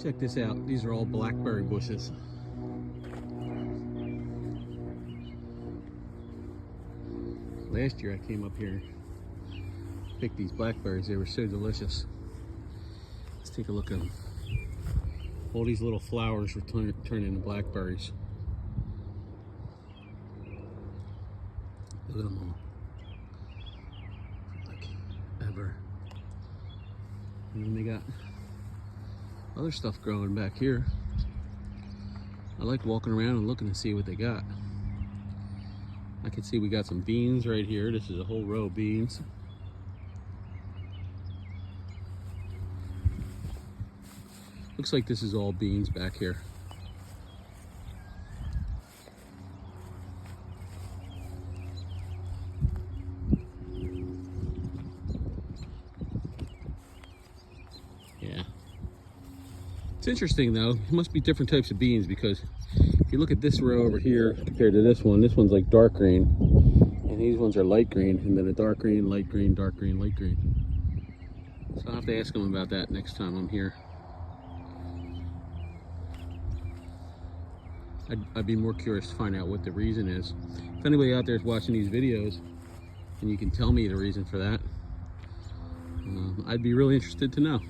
Check this out. These are all blackberry bushes. Last year I came up here and picked these blackberries. They were so delicious. Let's take a look at them. All these little flowers were turning into blackberries. Look at them all. Like ever. And then they got other stuff growing back here. I like walking around and looking to see what they got. I can see we got some beans right here. This is a whole row of beans. Looks like this is all beans back here. Yeah. It's interesting though, it must be different types of beans, because if you look at this row over here compared to this one's like dark green, and these ones are light green, and then a dark green, light green, dark green, light green. So I'll have to ask them about that next time I'm here. I'd be more curious to find out what the reason is. If anybody out there is watching these videos and you can tell me the reason for that, I'd be really interested to know.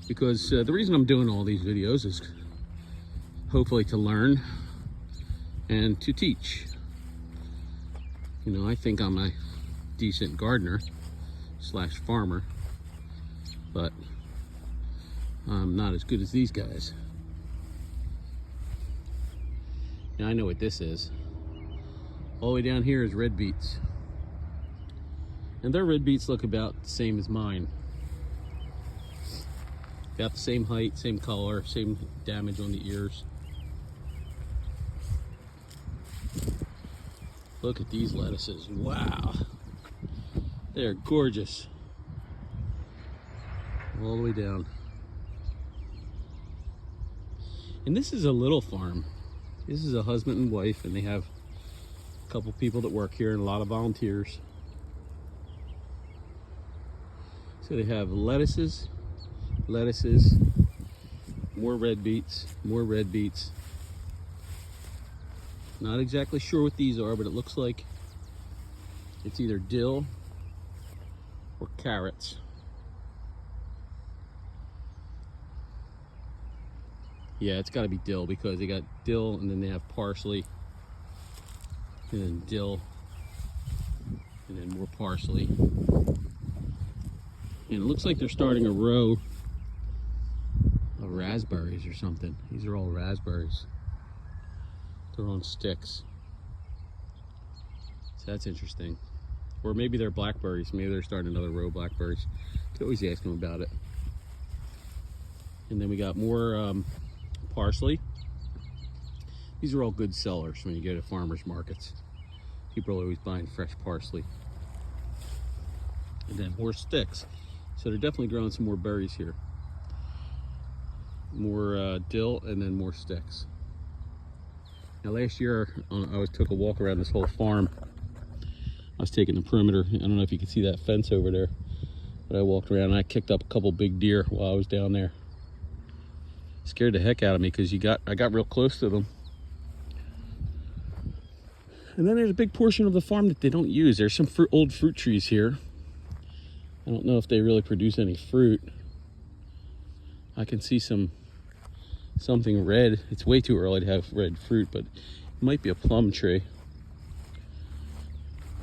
Because the reason I'm doing all these videos is hopefully to learn and to teach. You know, I think I'm a decent gardener slash farmer, but I'm not as good as these guys. Now I know what this is. All the way down here is red beets. And their red beets look about the same as mine. Got the same height, same color, same damage on the ears. Look at these lettuces. Wow. They're gorgeous. All the way down. And this is a little farm. This is a husband and wife, and they have a couple people that work here and a lot of volunteers. So they have lettuces, more red beets, more red beets. Not exactly sure what these are, but it looks like it's either dill or carrots. Yeah, it's got to be dill, because they got dill and then they have parsley and then dill and then more parsley. And it looks like they're starting a row of raspberries or something. These are all raspberries. They're on sticks. So that's interesting. Or maybe they're blackberries. Maybe they're starting another row of blackberries. You can always ask them about it. And then we got more parsley. These are all good sellers when you go to farmers markets. People are always buying fresh parsley. And then more sticks. So they're definitely growing some more berries here. More dill, and then more sticks. Now last year I took a walk around this whole farm. I was taking the perimeter. I don't know if you can see that fence over there, but I walked around and I kicked up a couple big deer while I was down there. Scared the heck out of me, because I got real close to them. And then there's a big portion of the farm that they don't use. There's some old fruit trees here. I don't know if they really produce any fruit. I can see something red. It's way too early to have red fruit, but it might be a plum tree.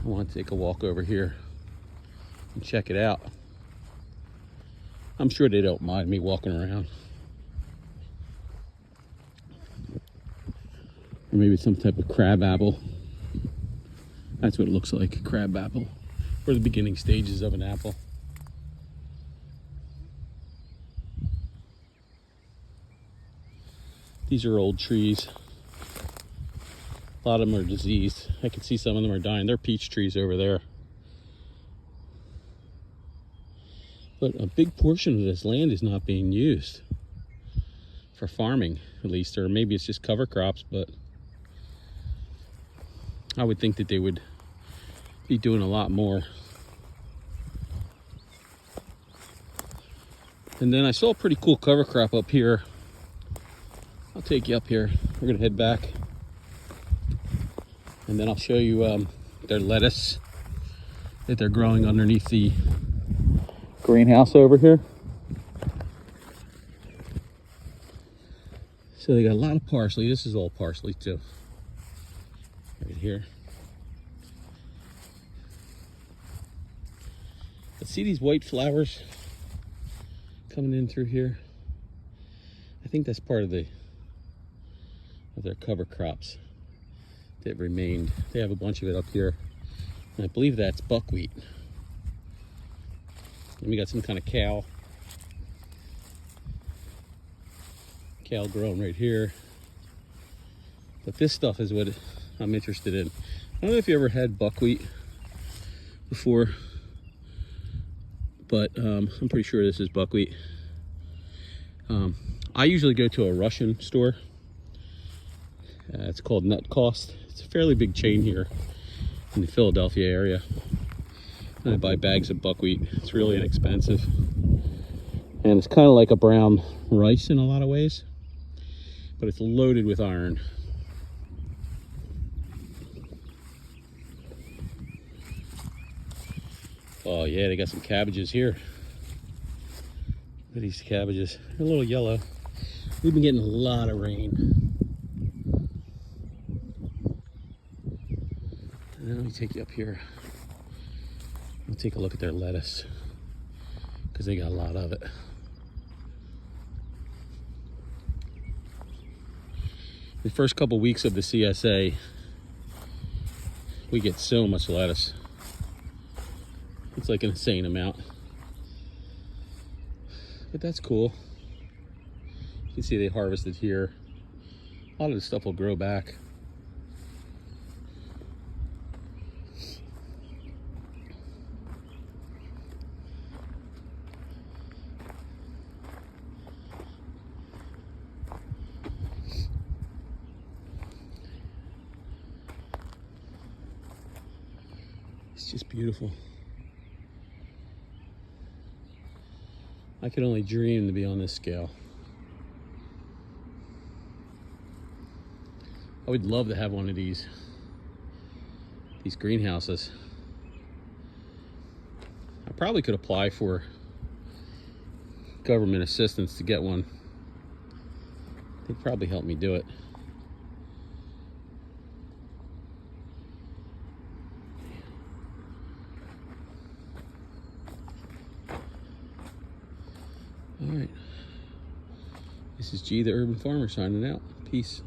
I want to take a walk over here and check it out. I'm sure they don't mind me walking around. Or maybe some type of crab apple. That's what it looks like, a crab apple. Or the beginning stages of an apple. These are old trees. A lot of them are diseased. I can see some of them are dying. They're peach trees over there. But a big portion of this land is not being used for farming, at least, or maybe it's just cover crops, but I would think that they would be doing a lot more. And then I saw a pretty cool cover crop up here. I'll take you up here. We're gonna head back. And then I'll show you their lettuce that they're growing underneath the greenhouse over here. So they got a lot of parsley. This is all parsley too. Right here. But see these white flowers coming in through here? I think that's part of their cover crops that remained. They have a bunch of it up here. And I believe that's buckwheat. And we got some kind of cow growing right here. But this stuff is what I'm interested in. I don't know if you ever had buckwheat before, but I'm pretty sure this is buckwheat. I usually go to a Russian store. It's called Nut Cost. It's a fairly big chain here in the Philadelphia area. And I buy bags of buckwheat. It's really inexpensive. And it's kind of like a brown rice in a lot of ways, but it's loaded with iron. Oh yeah, they got some cabbages here. Look at these cabbages. They're a little yellow. We've been getting a lot of rain. And then let me take you up here. We'll take a look at their lettuce, because they got a lot of it. The first couple weeks of the CSA, we get so much lettuce. It's like an insane amount. But that's cool. You can see they harvested here. A lot of the stuff will grow back. It's just beautiful. I could only dream to be on this scale. I would love to have one of these greenhouses. I probably could apply for government assistance to get one. They'd probably help me do it. All right. This is G, the Urban Farmer, signing out. Peace.